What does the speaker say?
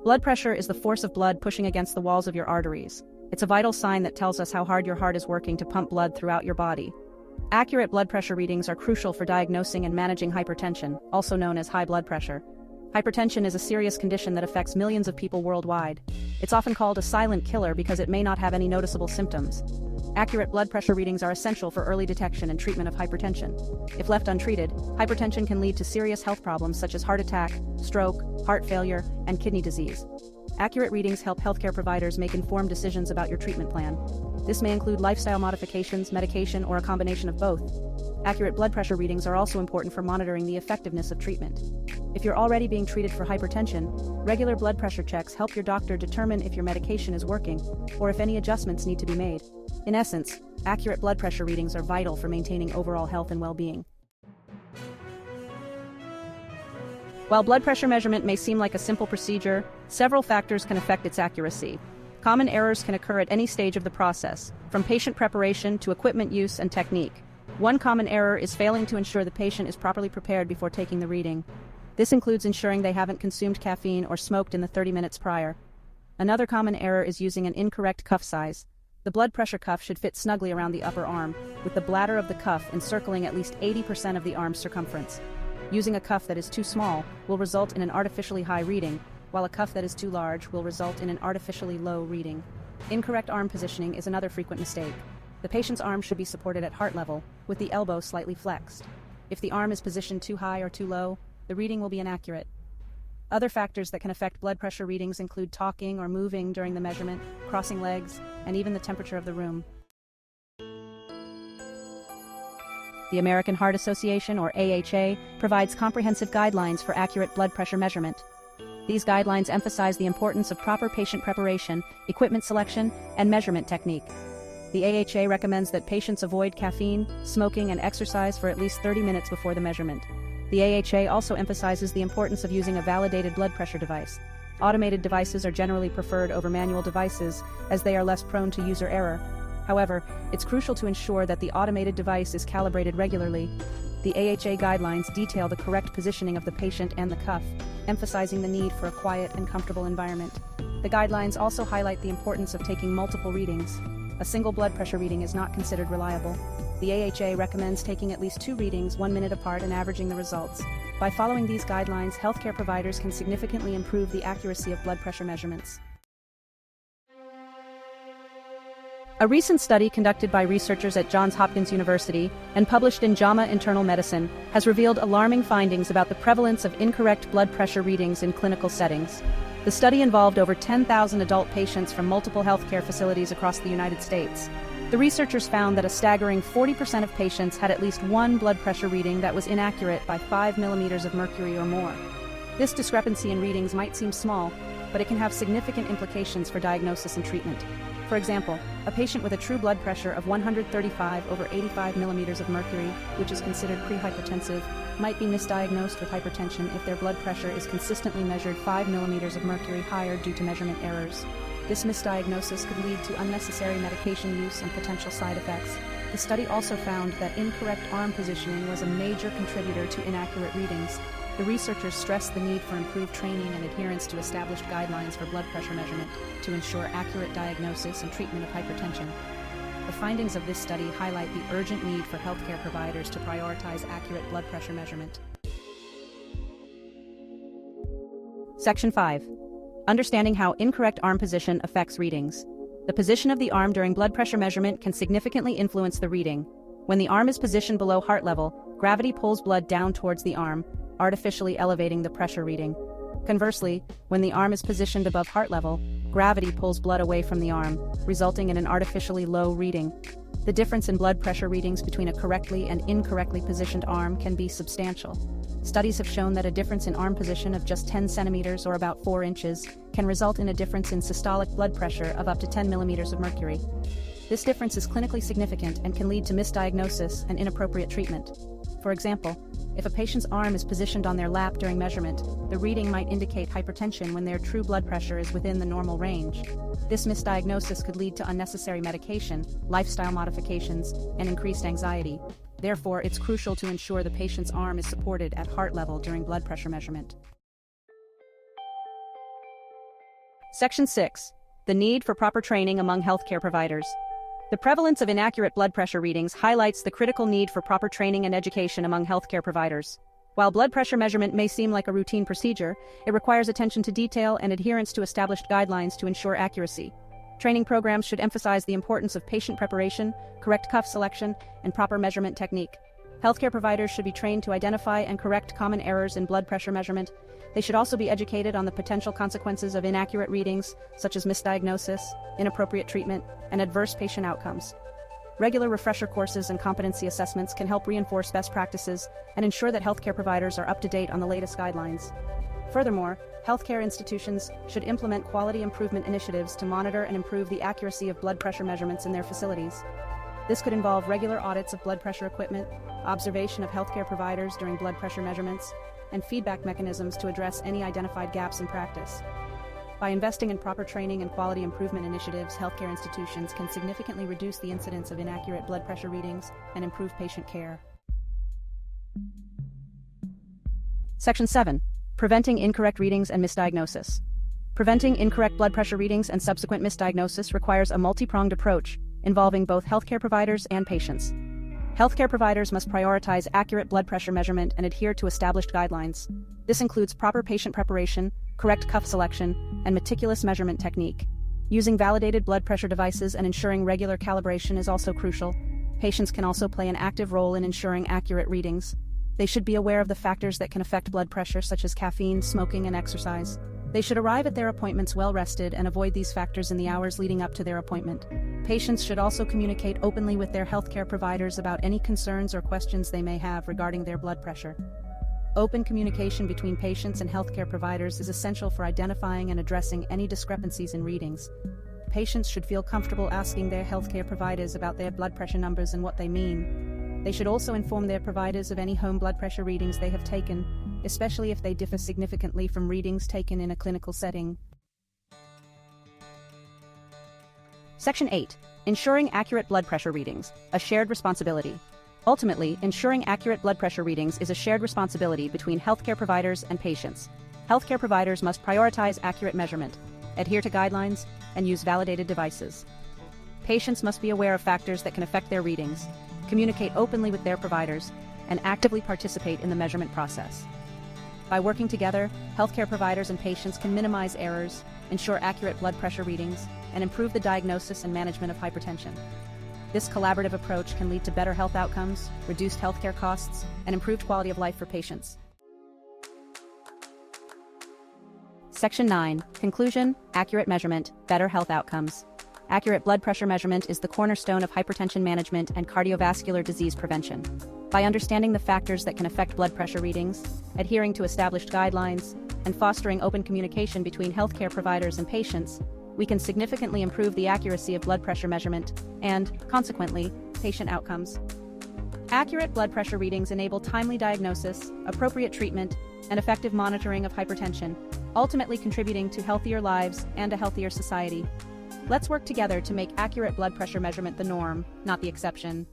Blood pressure is the force of blood pushing against the walls of your arteries. It's a vital sign that tells us how hard your heart is working to pump blood throughout your body. Accurate blood pressure readings are crucial for diagnosing and managing hypertension, also known as high blood pressure. Hypertension is a serious condition that affects millions of people worldwide. It's often called a silent killer because it may not have any noticeable symptoms. Accurate blood pressure readings are essential for early detection and treatment of hypertension. If left untreated, hypertension can lead to serious health problems such as heart attack, stroke, heart failure, and kidney disease. Accurate readings help healthcare providers make informed decisions about your treatment plan. This may include lifestyle modifications, medication, or a combination of both. Accurate blood pressure readings are also important for monitoring the effectiveness of treatment. If you're already being treated for hypertension, regular blood pressure checks help your doctor determine if your medication is working or if any adjustments need to be made. In essence, accurate blood pressure readings are vital for maintaining overall health and well-being. While blood pressure measurement may seem like a simple procedure, several factors can affect its accuracy. Common errors can occur at any stage of the process, from patient preparation to equipment use and technique. One common error is failing to ensure the patient is properly prepared before taking the reading. This includes ensuring they haven't consumed caffeine or smoked in the 30 minutes prior. Another common error is using an incorrect cuff size. The blood pressure cuff should fit snugly around the upper arm, with the bladder of the cuff encircling at least 80% of the arm's circumference. Using a cuff that is too small will result in an artificially high reading, while a cuff that is too large will result in an artificially low reading. Incorrect arm positioning is another frequent mistake. The patient's arm should be supported at heart level, with the elbow slightly flexed. If the arm is positioned too high or too low, the reading will be inaccurate. Other factors that can affect blood pressure readings include talking or moving during the measurement, crossing legs, and even the temperature of the room. The American Heart Association, or AHA, provides comprehensive guidelines for accurate blood pressure measurement. These guidelines emphasize the importance of proper patient preparation, equipment selection, and measurement technique. The AHA recommends that patients avoid caffeine, smoking, and exercise for at least 30 minutes before the measurement. The AHA also emphasizes the importance of using a validated blood pressure device. Automated devices are generally preferred over manual devices, as they are less prone to user error. However, it's crucial to ensure that the automated device is calibrated regularly. The AHA guidelines detail the correct positioning of the patient and the cuff, emphasizing the need for a quiet and comfortable environment. The guidelines also highlight the importance of taking multiple readings. A single blood pressure reading is not considered reliable. The AHA recommends taking at least 2 readings 1 minute apart and averaging the results. By following these guidelines, healthcare providers can significantly improve the accuracy of blood pressure measurements. A recent study conducted by researchers at Johns Hopkins University and published in JAMA Internal Medicine has revealed alarming findings about the prevalence of incorrect blood pressure readings in clinical settings. The study involved over 10,000 adult patients from multiple healthcare facilities across the United States. The researchers found that a staggering 40% of patients had at least one blood pressure reading that was inaccurate by 5 millimeters of mercury or more. This discrepancy in readings might seem small, but it can have significant implications for diagnosis and treatment. For example, a patient with a true blood pressure of 135/85 millimeters of mercury, which is considered prehypertensive, might be misdiagnosed with hypertension if their blood pressure is consistently measured 5 millimeters of mercury higher due to measurement errors. This misdiagnosis could lead to unnecessary medication use and potential side effects. The study also found that incorrect arm positioning was a major contributor to inaccurate readings. The researchers stressed the need for improved training and adherence to established guidelines for blood pressure measurement to ensure accurate diagnosis and treatment of hypertension. The findings of this study highlight the urgent need for healthcare providers to prioritize accurate blood pressure measurement. Section 5. Understanding how incorrect arm position affects readings. The position of the arm during blood pressure measurement can significantly influence the reading. When the arm is positioned below heart level, gravity pulls blood down towards the arm, artificially elevating the pressure reading. Conversely, when the arm is positioned above heart level, gravity pulls blood away from the arm, resulting in an artificially low reading. The difference in blood pressure readings between a correctly and incorrectly positioned arm can be substantial. Studies have shown that a difference in arm position of just 10 centimeters or about 4 inches can result in a difference in systolic blood pressure of up to 10 millimeters of mercury. This difference is clinically significant and can lead to misdiagnosis and inappropriate treatment. For example, if a patient's arm is positioned on their lap during measurement, the reading might indicate hypertension when their true blood pressure is within the normal range. This misdiagnosis could lead to unnecessary medication, lifestyle modifications, and increased anxiety. Therefore, it's crucial to ensure the patient's arm is supported at heart level during blood pressure measurement. Section 6. The need for proper training among healthcare providers. The prevalence of inaccurate blood pressure readings highlights the critical need for proper training and education among healthcare providers. While blood pressure measurement may seem like a routine procedure, it requires attention to detail and adherence to established guidelines to ensure accuracy. Training programs should emphasize the importance of patient preparation, correct cuff selection, and proper measurement technique. Healthcare providers should be trained to identify and correct common errors in blood pressure measurement. They should also be educated on the potential consequences of inaccurate readings, such as misdiagnosis, inappropriate treatment, and adverse patient outcomes. Regular refresher courses and competency assessments can help reinforce best practices and ensure that healthcare providers are up to date on the latest guidelines. Furthermore, healthcare institutions should implement quality improvement initiatives to monitor and improve the accuracy of blood pressure measurements in their facilities. This could involve regular audits of blood pressure equipment, observation of healthcare providers during blood pressure measurements, and feedback mechanisms to address any identified gaps in practice. By investing in proper training and quality improvement initiatives, healthcare institutions can significantly reduce the incidence of inaccurate blood pressure readings and improve patient care. Section 7. Preventing incorrect readings and misdiagnosis. Preventing incorrect blood pressure readings and subsequent misdiagnosis requires a multi-pronged approach involving both healthcare providers and patients. Healthcare providers must prioritize accurate blood pressure measurement and adhere to established guidelines. This includes proper patient preparation, correct cuff selection, and meticulous measurement technique. Using validated blood pressure devices and ensuring regular calibration is also crucial. Patients can also play an active role in ensuring accurate readings. They should be aware of the factors that can affect blood pressure, such as caffeine, smoking, and exercise. They should arrive at their appointments well rested and avoid these factors in the hours leading up to their appointment. Patients should also communicate openly with their healthcare providers about any concerns or questions they may have regarding their blood pressure. Open communication between patients and healthcare providers is essential for identifying and addressing any discrepancies in readings. Patients should feel comfortable asking their healthcare providers about their blood pressure numbers and what they mean. They should also inform their providers of any home blood pressure readings they have taken, especially if they differ significantly from readings taken in a clinical setting. Section 8. Ensuring accurate blood pressure readings, a shared responsibility. Ultimately, ensuring accurate blood pressure readings is a shared responsibility between healthcare providers and patients. Healthcare providers must prioritize accurate measurement, adhere to guidelines, and use validated devices. Patients must be aware of factors that can affect their readings, communicate openly with their providers, and actively participate in the measurement process. By working together, healthcare providers and patients can minimize errors, ensure accurate blood pressure readings, and improve the diagnosis and management of hypertension. This collaborative approach can lead to better health outcomes, reduced healthcare costs, and improved quality of life for patients. Section 9. Conclusion: accurate measurement, better health outcomes. Accurate blood pressure measurement is the cornerstone of hypertension management and cardiovascular disease prevention. By understanding the factors that can affect blood pressure readings, adhering to established guidelines, and fostering open communication between healthcare providers and patients, we can significantly improve the accuracy of blood pressure measurement and, consequently, patient outcomes. Accurate blood pressure readings enable timely diagnosis, appropriate treatment, and effective monitoring of hypertension, ultimately contributing to healthier lives and a healthier society. Let's work together to make accurate blood pressure measurement the norm, not the exception.